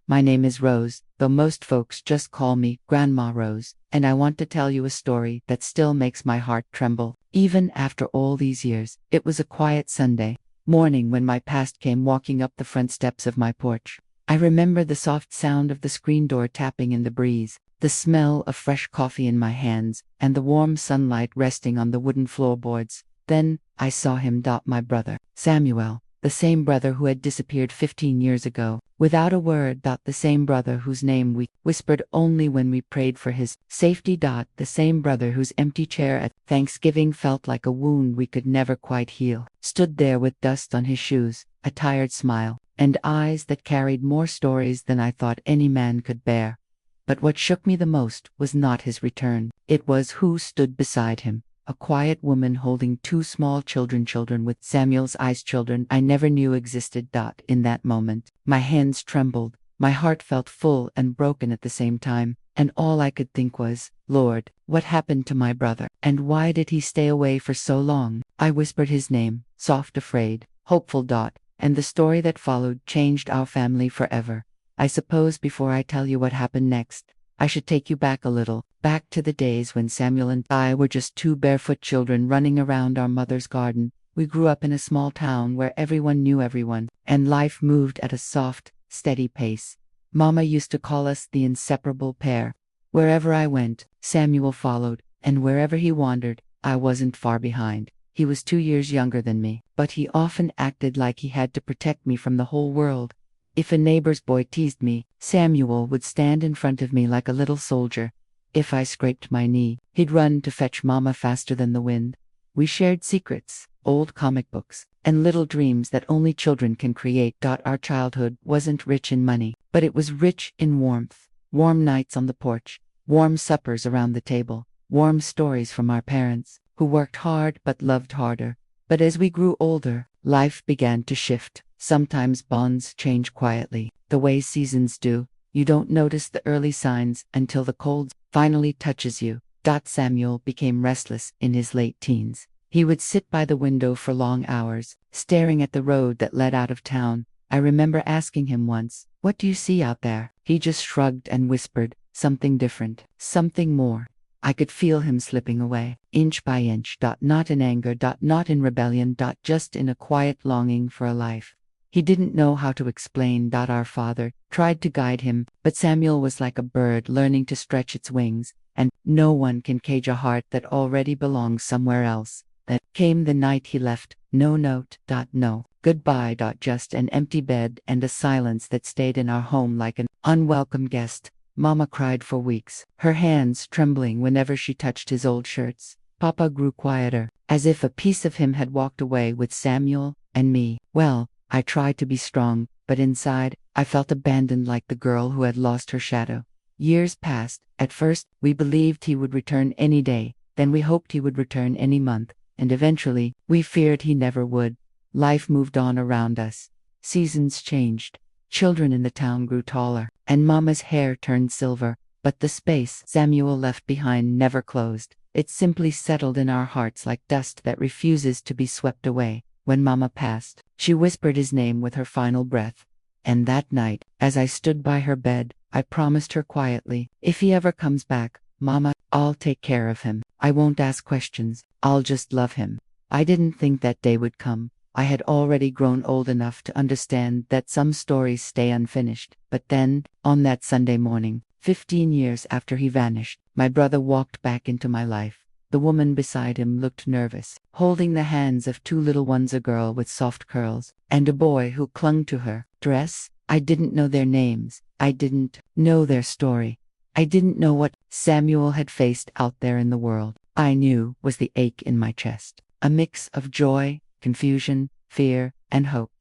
My name is Rose, though most folks just call me Grandma Rose, and I want to tell you a story that still makes my heart tremble, even after all these years. It was a quiet Sunday morning when my past came walking up the front steps of my porch. I remember the soft sound of the screen door tapping in the breeze, the smell of fresh coffee in my hands, and the warm sunlight resting on the wooden floorboards. Then I saw him. My brother, Samuel, the same brother who had disappeared 15 years ago, without a word. The same brother whose name we whispered only when we prayed for his safety. The same brother whose empty chair at Thanksgiving felt like a wound we could never quite heal, stood there with dust on his shoes, a tired smile, and eyes that carried more stories than I thought any man could bear. But what shook me the most was not his return. It was who stood beside him. A quiet woman holding two small children with Samuel's eyes, children I never knew existed. In that moment, my hands trembled, my heart felt full and broken at the same time, and all I could think was, Lord, what happened to my brother, and why did he stay away for so long? I whispered his name, soft, afraid, hopeful. And the story that followed changed our family forever. I suppose before I tell you what happened next, I should take you back a little, back to the days when Samuel and I were just two barefoot children running around our mother's garden. We grew up in a small town where everyone knew everyone, and life moved at a soft, steady pace. Mama used to call us the inseparable pair. Wherever I went, Samuel followed, and wherever he wandered, I wasn't far behind. He was 2 years younger than me, but he often acted like he had to protect me from the whole world. If a neighbor's boy teased me, Samuel would stand in front of me like a little soldier. If I scraped my knee, he'd run to fetch Mama faster than the wind. We shared secrets, old comic books, and little dreams that only children can create. Our childhood wasn't rich in money, but it was rich in warmth. Warm nights on the porch, warm suppers around the table, warm stories from our parents, who worked hard but loved harder. But as we grew older, life began to shift. Sometimes bonds change quietly, the way seasons do. You don't notice the early signs until the cold finally touches you. Samuel became restless in his late teens. He would sit by the window for long hours, staring at the road that led out of town. I remember asking him once, "What do you see out there?" He just shrugged and whispered, "Something different, something more." I could feel him slipping away, inch by inch. Not in anger, not in rebellion, just in a quiet longing for a life he didn't know how to explain. Our father tried to guide him, but Samuel was like a bird learning to stretch its wings, and no one can cage a heart that already belongs somewhere else. That came the night he left. No note, no goodbye, just an empty bed and a silence that stayed in our home like an unwelcome guest. Mama cried for weeks, her hands trembling whenever she touched his old shirts. Papa grew quieter, as if a piece of him had walked away with Samuel and me. Well, I tried to be strong, but inside, I felt abandoned like the girl who had lost her shadow. Years passed. At first, we believed he would return any day, then we hoped he would return any month, and eventually, we feared he never would. Life moved on around us. Seasons changed. Children in the town grew taller, and Mama's hair turned silver, but the space Samuel left behind never closed. It simply settled in our hearts like dust that refuses to be swept away. When Mama passed, she whispered his name with her final breath. And that night, as I stood by her bed, I promised her quietly, "If he ever comes back, Mama, I'll take care of him. I won't ask questions, I'll just love him." I didn't think that day would come. I had already grown old enough to understand that some stories stay unfinished. But then, on that Sunday morning, 15 years after he vanished, my brother walked back into my life. The woman beside him looked nervous, holding the hands of two little ones, a girl with soft curls, and a boy who clung to her dress. I didn't know their names. I didn't know their story. I didn't know what Samuel had faced out there in the world. I knew was the ache in my chest, a mix of joy, confusion, fear, and hope.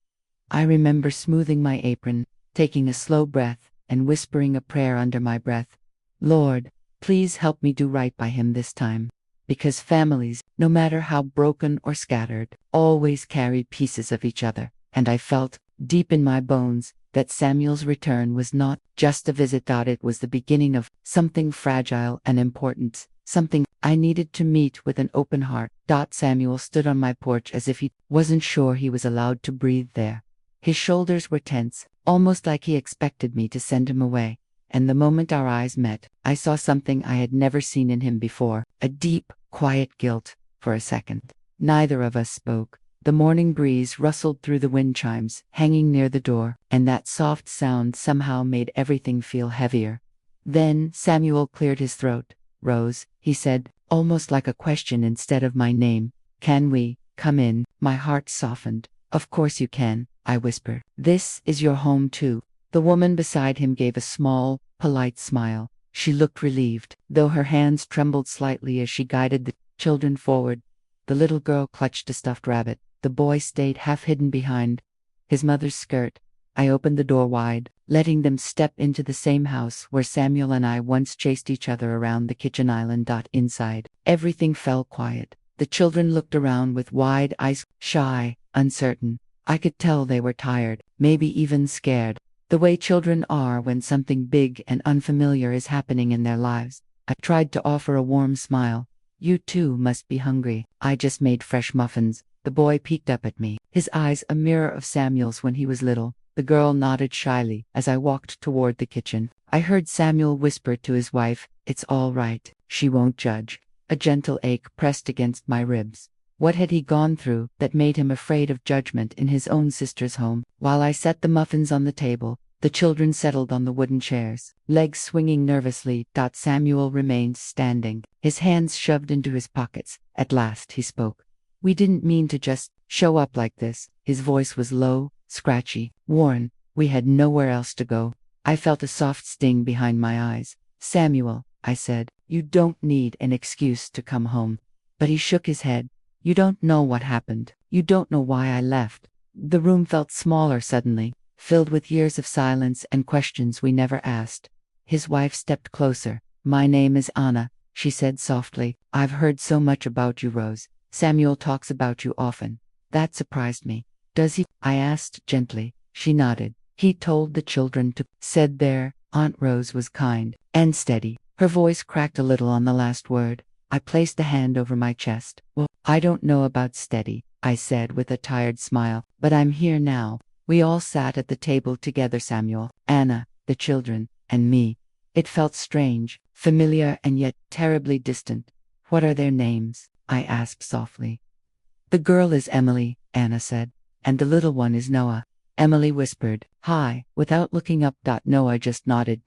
I remember smoothing my apron, taking a slow breath, and whispering a prayer under my breath. "Lord, please help me do right by him this time." Because families, no matter how broken or scattered, always carry pieces of each other, and I felt, deep in my bones, that Samuel's return was not just a visit. It was the beginning of something fragile and important, something I needed to meet with an open heart. Samuel stood on my porch as if he wasn't sure he was allowed to breathe there. His shoulders were tense, almost like he expected me to send him away. And the moment our eyes met, I saw something I had never seen in him before, a deep, quiet guilt. For a second, neither of us spoke. The morning breeze rustled through the wind chimes, hanging near the door, and that soft sound somehow made everything feel heavier. Then Samuel cleared his throat. "Rose," he said, almost like a question instead of my name. "Can we come in?" My heart softened. "Of course you can," I whispered. "This is your home too." The woman beside him gave a small, polite smile. She looked relieved, though her hands trembled slightly as she guided the children forward. The little girl clutched a stuffed rabbit. The boy stayed half hidden behind his mother's skirt. I opened the door wide, letting them step into the same house where Samuel and I once chased each other around the kitchen island. Inside, everything fell quiet. The children looked around with wide eyes, shy, uncertain. I could tell they were tired, maybe even scared, the way children are when something big and unfamiliar is happening in their lives. I tried to offer a warm smile. "You too must be hungry. I just made fresh muffins." The boy peeked up at me, his eyes a mirror of Samuel's when he was little. The girl nodded shyly as I walked toward the kitchen. I heard Samuel whisper to his wife, "It's all right. She won't judge." A gentle ache pressed against my ribs. What had he gone through that made him afraid of judgment in his own sister's home? While I set the muffins on the table, the children settled on the wooden chairs, legs swinging nervously. Samuel remained standing, his hands shoved into his pockets. At last he spoke. "We didn't mean to just show up like this." His voice was low, scratchy, worn. "We had nowhere else to go." I felt a soft sting behind my eyes. "Samuel," I said, "you don't need an excuse to come home." But he shook his head. "You don't know what happened. You don't know why I left." The room felt smaller suddenly, filled with years of silence and questions we never asked. His wife stepped closer. "My name is Anna," she said softly. "I've heard so much about you, Rose. Samuel talks about you often." That surprised me. "Does he?" I asked gently. She nodded. "He told the children to," said their Aunt Rose was kind and steady. Her voice cracked a little on the last word. I placed a hand over my chest. "Well, I don't know about steady," I said with a tired smile, "but I'm here now." We all sat at the table together, Samuel, Anna, the children, and me. It felt strange, familiar and yet terribly distant. "What are their names?" I asked softly. "The girl is Emily," Anna said, "and the little one is Noah." Emily whispered, "Hi," without looking up. Noah just nodded.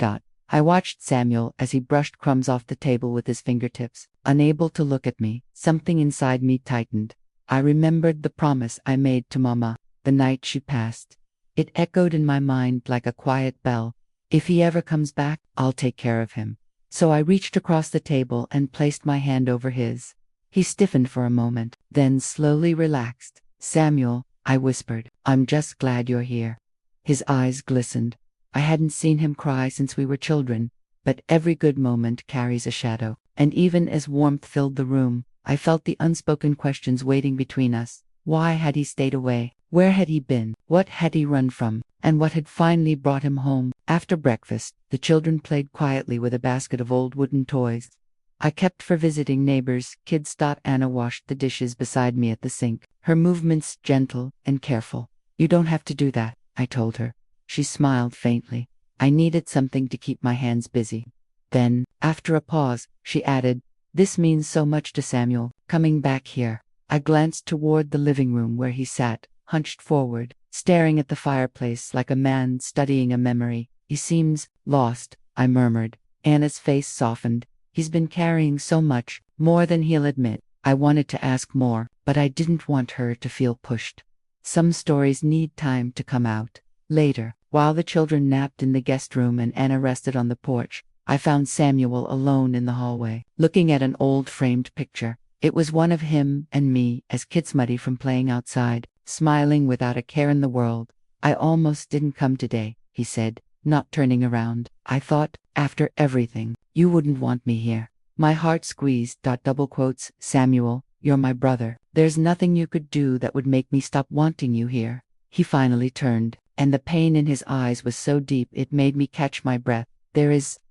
I watched Samuel as he brushed crumbs off the table with his fingertips. Unable to look at me, something inside me tightened. I remembered the promise I made to Mama the night she passed. It echoed in my mind like a quiet bell. If he ever comes back, I'll take care of him. So I reached across the table and placed my hand over his. He stiffened for a moment, then slowly relaxed. "Samuel," I whispered, "I'm just glad you're here." His eyes glistened. I hadn't seen him cry since we were children, but every good moment carries a shadow. And even as warmth filled the room, I felt the unspoken questions waiting between us. Why had he stayed away? Where had he been? What had he run from? And what had finally brought him home? After breakfast, the children played quietly with a basket of old wooden toys. I kept for visiting neighbors' kids. Anna washed the dishes beside me at the sink, her movements gentle and careful. "You don't have to do that," I told her. She smiled faintly. I needed something to keep my hands busy. Then, after a pause, she added, "This means so much to Samuel, coming back here." I glanced toward the living room where he sat, hunched forward, staring at the fireplace like a man studying a memory. "He seems lost," I murmured. Anna's face softened. "He's been carrying so much, more than he'll admit." I wanted to ask more, but I didn't want her to feel pushed. Some stories need time to come out. Later, while the children napped in the guest room and Anna rested on the porch, I found Samuel alone in the hallway, looking at an old framed picture. It was one of him and me as kids, muddy from playing outside, smiling without a care in the world. "I almost didn't come today," he said, not turning around. "I thought, after everything, you wouldn't want me here." My heart squeezed. Double quotes, "Samuel, you're my brother. There's nothing you could do that would make me stop wanting you here." He finally turned, and the pain in his eyes was so deep it made me catch my breath.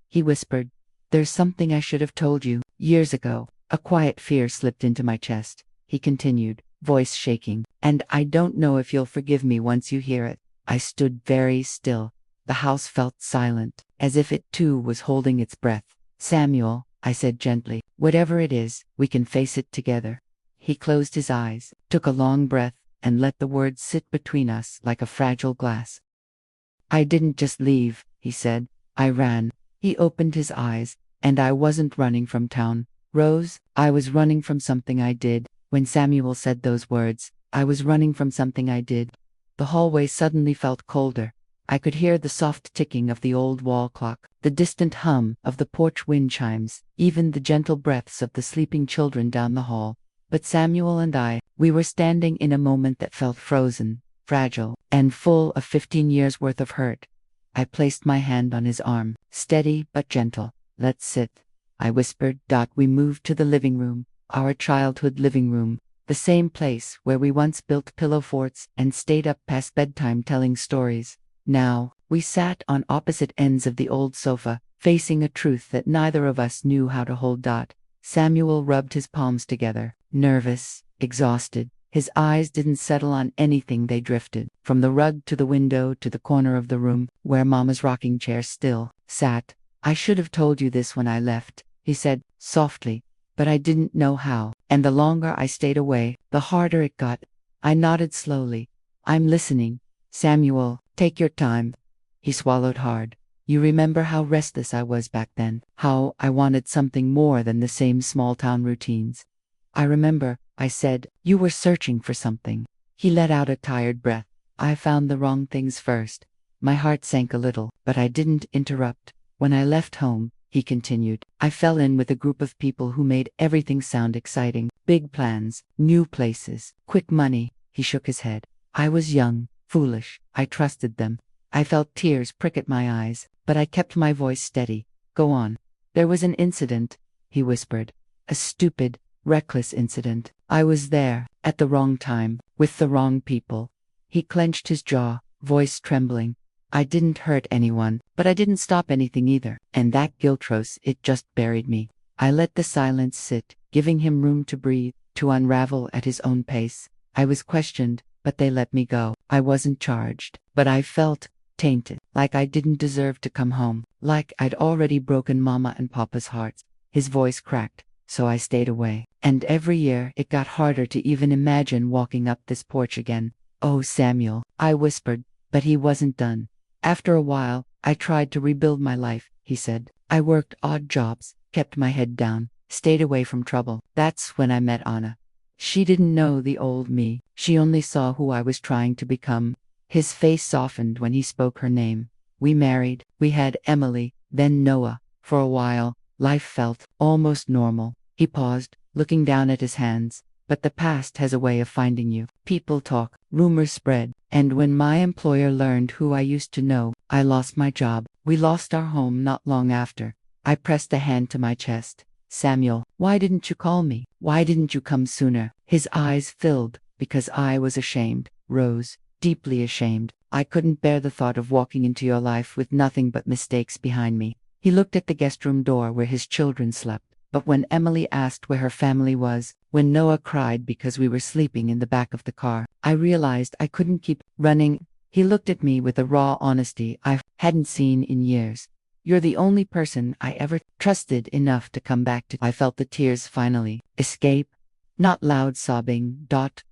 He whispered, "There's something I should have told you years ago." A quiet fear slipped into my chest. He continued, voice shaking, "And I don't know if you'll forgive me once you hear it." I stood very still. The house felt silent, as if it too was holding its breath. Samuel, I said gently, whatever it is, we can face it together. He closed his eyes, took a long breath, and let the words sit between us like a fragile glass. I didn't just leave, he said. I ran. He opened his eyes, and I wasn't running from town, Rose, I was running from something I did. When Samuel said those words, I was running from something I did. The hallway suddenly felt colder. I could hear the soft ticking of the old wall clock, the distant hum of the porch wind chimes, even the gentle breaths of the sleeping children down the hall. But Samuel and I, we were standing in a moment that felt frozen, fragile, and full of 15 years' worth of hurt. I placed my hand on his arm, steady but gentle. Let's sit, I whispered. We moved to the living room, our childhood living room, the same place where we once built pillow forts and stayed up past bedtime telling stories. Now, we sat on opposite ends of the old sofa, facing a truth that neither of us knew how to hold. Samuel rubbed his palms together, nervous, exhausted. His eyes didn't settle on anything, they drifted, from the rug to the window to the corner of the room, where Mama's rocking chair still sat. I should have told you this when I left, he said, softly, but I didn't know how, and the longer I stayed away, the harder it got. I nodded slowly. I'm listening. Samuel, take your time. He swallowed hard. You remember how restless I was back then, how I wanted something more than the same small-town routines. I remember, I said, you were searching for something. He let out a tired breath. I found the wrong things first. My heart sank a little, but I didn't interrupt. When I left home, he continued, I fell in with a group of people who made everything sound exciting. Big plans, new places, quick money. He shook his head. I was young, foolish. I trusted them. I felt tears prick at my eyes, but I kept my voice steady. Go on. There was an incident, he whispered. A stupid, reckless incident. I was there, at the wrong time, with the wrong people. He clenched his jaw, voice trembling. I didn't hurt anyone, but I didn't stop anything either, and that guilt rose, it just buried me. I let the silence sit, giving him room to breathe, to unravel at his own pace. I was questioned, but they let me go. I wasn't charged, but I felt tainted, like I didn't deserve to come home, like I'd already broken Mama and Papa's hearts. His voice cracked, so I stayed away. And every year it got harder to even imagine walking up this porch again. Oh, Samuel, I whispered, but he wasn't done. After a while, I tried to rebuild my life, he said. I worked odd jobs, kept my head down, stayed away from trouble. That's when I met Anna. She didn't know the old me. She only saw who I was trying to become. His face softened when he spoke her name. We married. We had Emily, then Noah. For a while, life felt almost normal. He paused, looking down at his hands. But the past has a way of finding you. People talk, rumors spread, and when my employer learned who I used to know, I lost my job. We lost our home not long after. I pressed a hand to my chest. Samuel, why didn't you call me? Why didn't you come sooner? His eyes filled, because I was ashamed, Rose, deeply ashamed. I couldn't bear the thought of walking into your life with nothing but mistakes behind me. He looked at the guest room door where his children slept. But when Emily asked where her family was, when Noah cried because we were sleeping in the back of the car, I realized I couldn't keep running. He looked at me with a raw honesty I hadn't seen in years. You're the only person I ever trusted enough to come back to. I felt the tears finally escape. Not loud sobbing,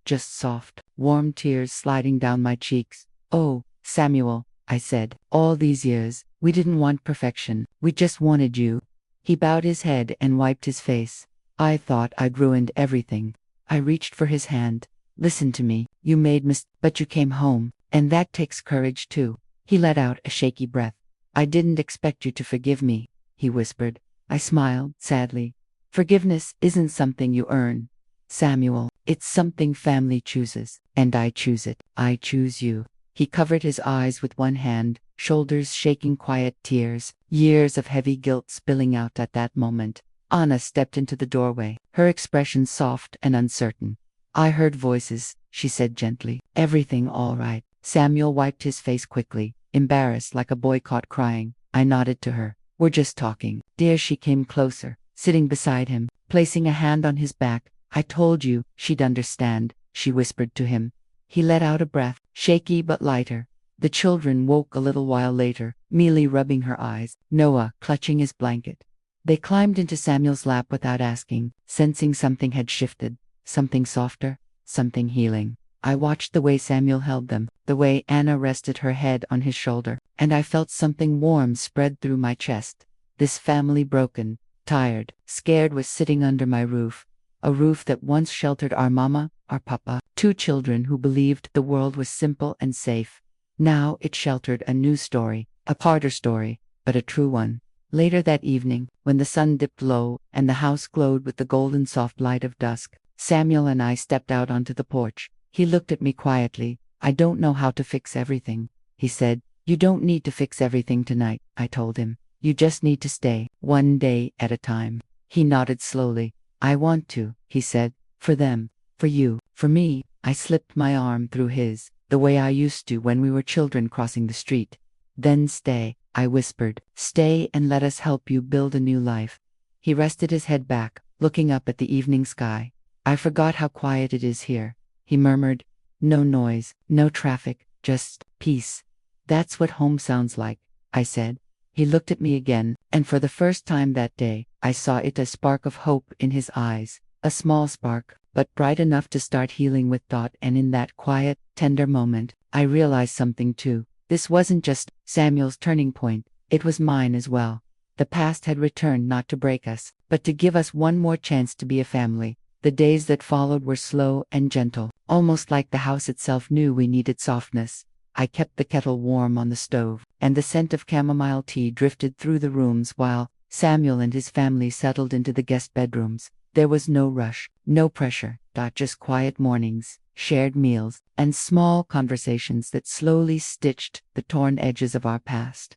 just soft, warm tears sliding down my cheeks. Oh, Samuel, I said, all these years, we didn't want perfection. We just wanted you. He bowed his head and wiped his face. I thought I'd ruined everything. I reached for his hand. Listen to me. You made but you came home, and that takes courage too. He let out a shaky breath. I didn't expect you to forgive me, he whispered. I smiled, sadly. Forgiveness isn't something you earn, Samuel. It's something family chooses, and I choose it. I choose you. He covered his eyes with one hand, shoulders shaking, quiet tears, years of heavy guilt spilling out at that moment. Anna stepped into the doorway, her expression soft and uncertain. I heard voices, she said gently. Everything all right? Samuel wiped his face quickly, embarrassed like a boy caught crying. I nodded to her. We're just talking. Dear, she came closer, sitting beside him, placing a hand on his back. I told you she'd understand, she whispered to him. He let out a breath, shaky but lighter. The children woke a little while later, Mealy rubbing her eyes, Noah clutching his blanket. They climbed into Samuel's lap without asking, sensing something had shifted, something softer, something healing. I watched the way Samuel held them, the way Anna rested her head on his shoulder, and I felt something warm spread through my chest. This family, broken, tired, scared, was sitting under my roof. A roof that once sheltered our mama, our papa, two children who believed the world was simple and safe. Now it sheltered a new story, a harder story, but a true one. Later that evening, when the sun dipped low and the house glowed with the golden soft light of dusk, Samuel and I stepped out onto the porch. He looked at me quietly. "I don't know how to fix everything," he said. "You don't need to fix everything tonight," I told him. "You just need to stay, one day at a time." He nodded slowly. "I want to," he said. "For them, for you, for me." I slipped my arm through his, the way I used to when we were children crossing the street. "Then stay," I whispered. "Stay and let us help you build a new life." He rested his head back, looking up at the evening sky. "I forgot how quiet it is here," he murmured. "No noise, no traffic, just peace." "That's what home sounds like," I said. He looked at me again, and for the first time that day, I saw a spark of hope in his eyes. A small spark, but bright enough to start healing with thought. And in that quiet, tender moment, I realized something too. This wasn't just Samuel's turning point, it was mine as well. The past had returned not to break us, but to give us one more chance to be a family. The days that followed were slow and gentle, almost like the house itself knew we needed softness. I kept the kettle warm on the stove, and the scent of chamomile tea drifted through the rooms while Samuel and his family settled into the guest bedrooms. There was no rush, no pressure, just quiet mornings, shared meals, and small conversations that slowly stitched the torn edges of our past.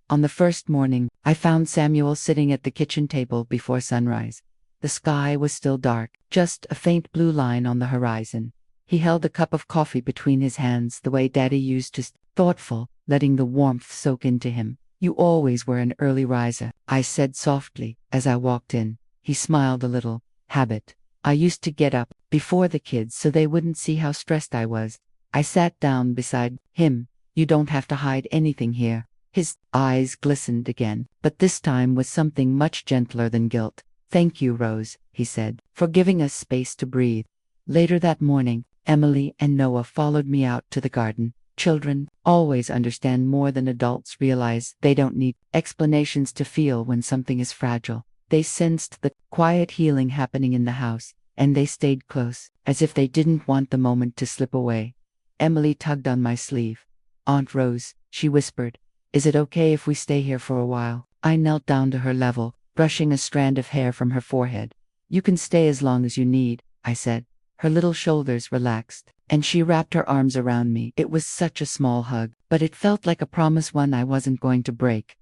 On the first morning, I found Samuel sitting at the kitchen table before sunrise. The sky was still dark, just a faint blue line on the horizon. He held a cup of coffee between his hands the way Daddy used to, thoughtful, letting the warmth soak into him. "You always were an early riser," I said softly as I walked in. He smiled a little. "Habit. I used to get up before the kids so they wouldn't see how stressed I was." I sat down beside him. "You don't have to hide anything here." His eyes glistened again, but this time with something much gentler than guilt. "Thank you, Rose," he said, "for giving us space to breathe." Later that morning, Emily and Noah followed me out to the garden. Children always understand more than adults realize. They don't need explanations to feel when something is fragile. They sensed the quiet healing happening in the house, and they stayed close, as if they didn't want the moment to slip away. Emily tugged on my sleeve. "Aunt Rose," she whispered, "is it okay if we stay here for a while?" I knelt down to her level, brushing a strand of hair from her forehead. "You can stay as long as you need," I said. Her little shoulders relaxed, and she wrapped her arms around me. It was such a small hug, but it felt like a promise, one I wasn't going to break.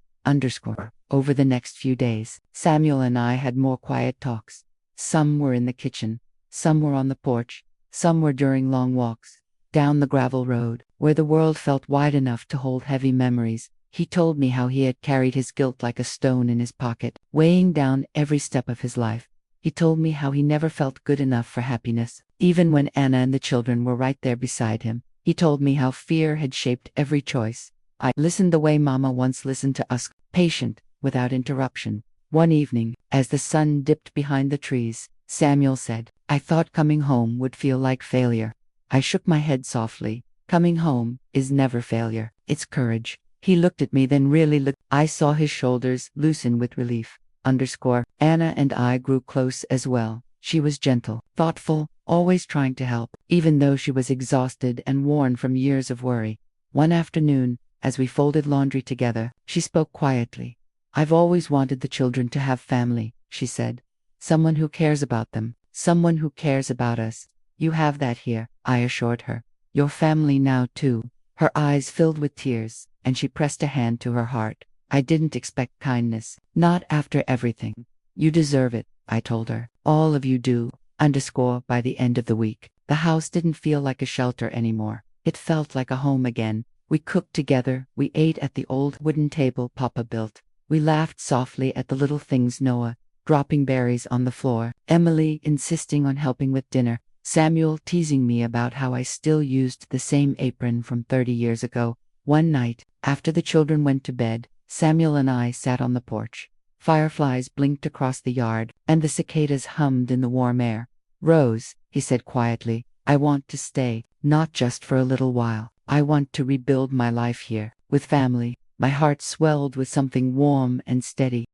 Over the next few days, Samuel and I had more quiet talks. Some were in the kitchen, some were on the porch, some were during long walks down the gravel road, where the world felt wide enough to hold heavy memories. He told me how he had carried his guilt like a stone in his pocket, weighing down every step of his life. He told me how he never felt good enough for happiness, even when Anna and the children were right there beside him. He told me how fear had shaped every choice. I listened the way Mama once listened to us, patient, without interruption. One evening, as the sun dipped behind the trees, Samuel said, "I thought coming home would feel like failure." I shook my head softly. "Coming home is never failure, it's courage." He looked at me, then really looked. I saw his shoulders loosen with relief. Anna and I grew close as well. She was gentle, thoughtful, always trying to help, even though she was exhausted and worn from years of worry. One afternoon, as we folded laundry together, she spoke quietly. "I've always wanted the children to have family," she said. "Someone who cares about them, someone who cares about us. You have that here," I assured her. "Your family now too." Her eyes filled with tears, and she pressed a hand to her heart. I didn't expect kindness, not after everything. "You deserve it," I told her. "All of you do." By the end of the week, the house didn't feel like a shelter anymore. It felt like a home again. We cooked together, we ate at the old wooden table Papa built. We laughed softly at the little things, Noah dropping berries on the floor, Emily insisting on helping with dinner, Samuel teasing me about how I still used the same apron from 30 years ago. One night, after the children went to bed, Samuel and I sat on the porch. Fireflies blinked across the yard, and the cicadas hummed in the warm air. "Rose," he said quietly, "I want to stay, not just for a little while. I want to rebuild my life here, with family." My heart swelled with something warm and steady.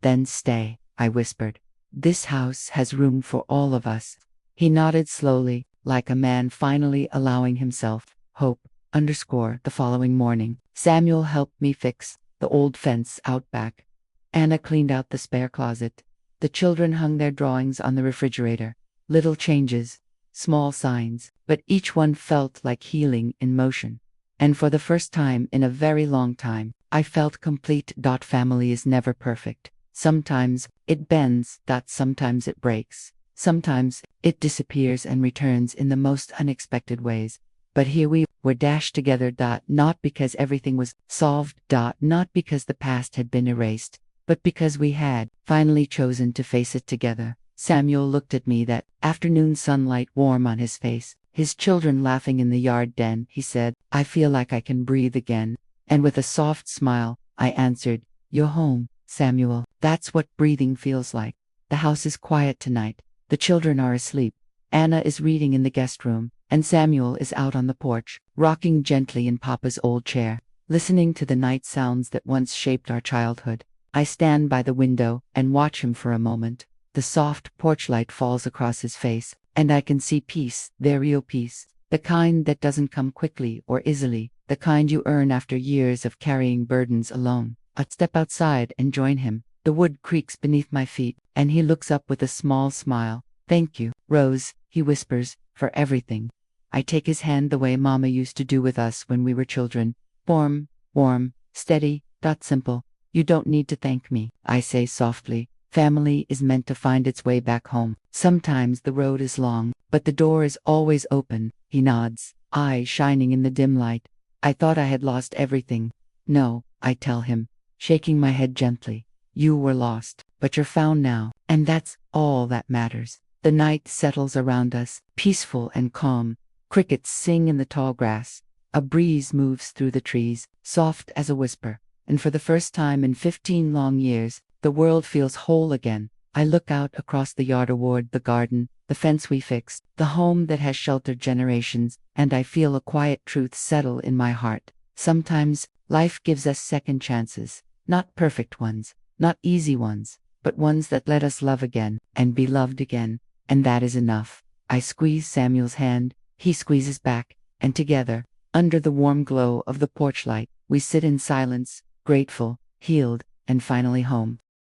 "Then stay," I whispered. "This house has room for all of us." He nodded slowly, like a man finally allowing himself hope. The following morning, Samuel helped me fix the old fence out back. Anna cleaned out the spare closet. The children hung their drawings on the refrigerator. Little changes, small signs, but each one felt like healing in motion. And for the first time in a very long time, I felt complete. Family is never perfect. Sometimes it bends. Sometimes it breaks. Sometimes it disappears and returns in the most unexpected ways. But here we were dashed together. Not because everything was solved. Not because the past had been erased, but because we had finally chosen to face it together. Samuel looked at me, that afternoon sunlight warm on his face, his children laughing in the yard den. He said, "I feel like I can breathe again." And with a soft smile, I answered, "You're home, Samuel." That's what breathing feels like. The house is quiet tonight. The children are asleep. Anna is reading in the guest room, and Samuel is out on the porch, rocking gently in Papa's old chair, listening to the night sounds that once shaped our childhood. I stand by the window and watch him for a moment. The soft porch light falls across his face, and I can see peace, their real peace, the kind that doesn't come quickly or easily, the kind you earn after years of carrying burdens alone. I step outside and join him. The wood creaks beneath my feet, and he looks up with a small smile. "Thank you, Rose," he whispers, "for everything." I take his hand the way Mama used to do with us when we were children. Warm, steady, simple. "You don't need to thank me," I say softly. Family is meant to find its way back home. Sometimes the road is long, but the door is always open. He nods, eyes shining in the dim light. "I thought I had lost everything." "No," I tell him, shaking my head gently. "You were lost, but you're found now, and that's all that matters." The night settles around us, peaceful and calm. Crickets sing in the tall grass. A breeze moves through the trees, soft as a whisper. And for the first time in 15 long years, the world feels whole again. I look out across the yard toward the garden, the fence we fixed, the home that has sheltered generations, and I feel a quiet truth settle in my heart. Sometimes, life gives us second chances. Not perfect ones, not easy ones, but ones that let us love again, and be loved again. And that is enough. I squeeze Samuel's hand, he squeezes back, and together, under the warm glow of the porch light, we sit in silence, grateful, healed, and finally home.